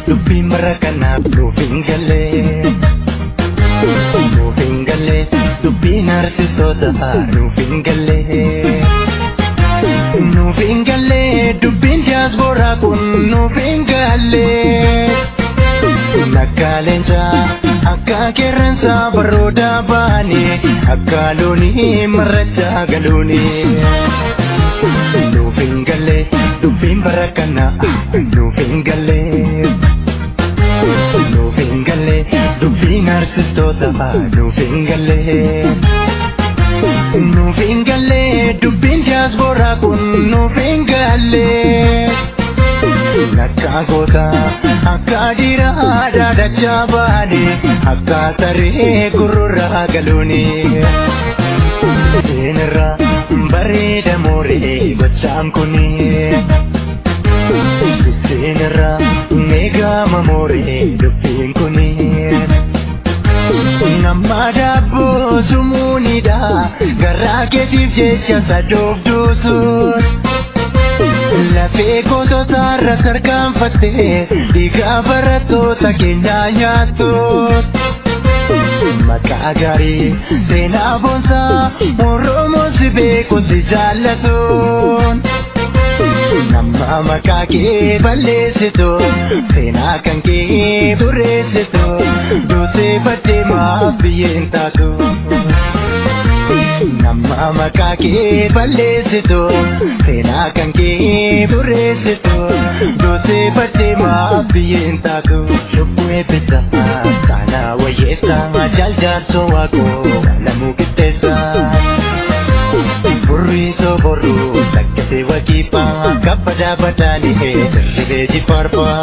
dubbii mara kanaaf nuuf hin galle dubbiin artistoota nuuf hin galle dubbiin diasporaa kun nuuf hin galle akka leenca akka qeerransa barooda baane akka loonii marrachaa galuuni nuuf hin galle dubbiin bara kana nuuf hin galle dubbiin artistoota nuuf hin galle dubbiin diasporaa kun nuuf hin galle akka goota akka dhiiraa daadachaa baane akka saree gurrurraa galuuni seenirra bareeda mooree gochaan kuni seenirra meegaama mooree dubbiin kuni nama daabboo sumuunidha garaa keetiif jecha sadoof duusuun lafee gootota irra tarkaanfattee dhiigaa barattoota keenyaa nyaattuun maqaa gaarii seenaa boonsaa Oromoo si beeku si jaallatuun nama maqaa kee balleessitu seenaa kan kee xureessitu duutee baddee maaf biyyeen taatu nama maqaa kee balleessitu seenaa kan kee xureessitu duutee baddee maaf biyyeen taatu lubbuu eebbisa kaanaa wayyeessa jaaljaarsoo waaqoo lamuu qixxeessa burrii soborruu sakkatee wakiifaa kabbadaa badaanii dirribee jifaarfaa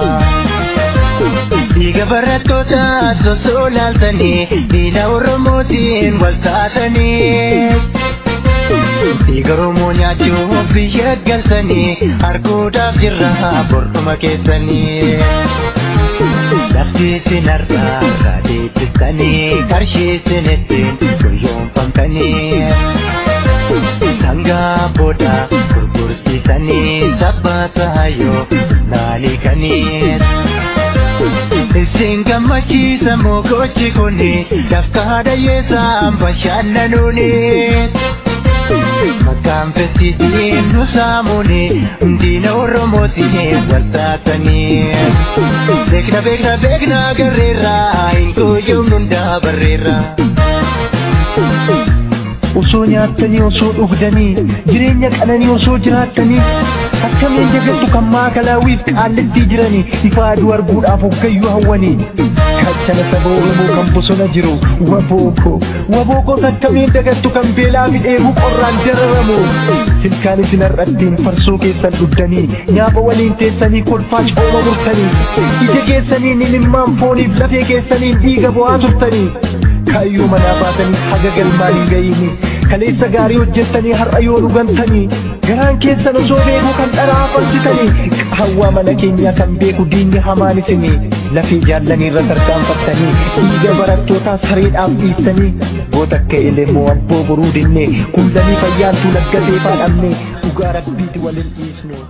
dhiiga barattoota sosoo laaltanii diina Oromootiin wal taatanii dhiiga Oromoo nyaachuuf biyya galtanii arguudhaaf jirra bortuma keessanii lafti isin har'aa raadheessistanii qarshii isin ittiin guyyoomfamtanii sangaa booda gurgursiisanii sabbata hayyoo naalikanii isin gammachiisa mogochi kuni dafkaa dhayyeessaan bashannanuuni maqaan festiisiin nu saamuuni diina Oromootiin wal taatanii beekna garreerraa hin kuyyuumnu hundaa barreerraa osoo nyaattanii osoo dhugdanii jireenya qananii osoo jiraattanii akkamiin jagattu kan maakalaawwiif qaallattii jiranii ifa aduu arguudhaaf hoggayyuu hawwanii kachana saba Oromoo kan bosona jiru wabookoo akkamiin dagattu kan beelaa fi dheebuu qorraan dararamu silkaan isin har'attiin farsoo keessan dhugdanii nyaapa waliin teessanii kolfaa cooma murtanii ija keessaniin imimmaan fooniif lafee keessaniin dhiiga bo'aa turtanii kaayyoo manaa baatanii haga galmaan hin ga'iini kaleessa gaarii hojjettanii har'a yoo dhugantanii garaan keessan osoo beeku kan dharaa falsitanii hawwaa mana keenyaa kan beeku diinni hamaan isinii lafee jaallanii irra tarkaanfattanii dhiiga barattootaa sareedhaaf dhiistanii goota akka elemoo abboo boruu dinne kullanii fayyaantuu laggatee faadhamne dhugaa rabbiiti waliin dhiisnu.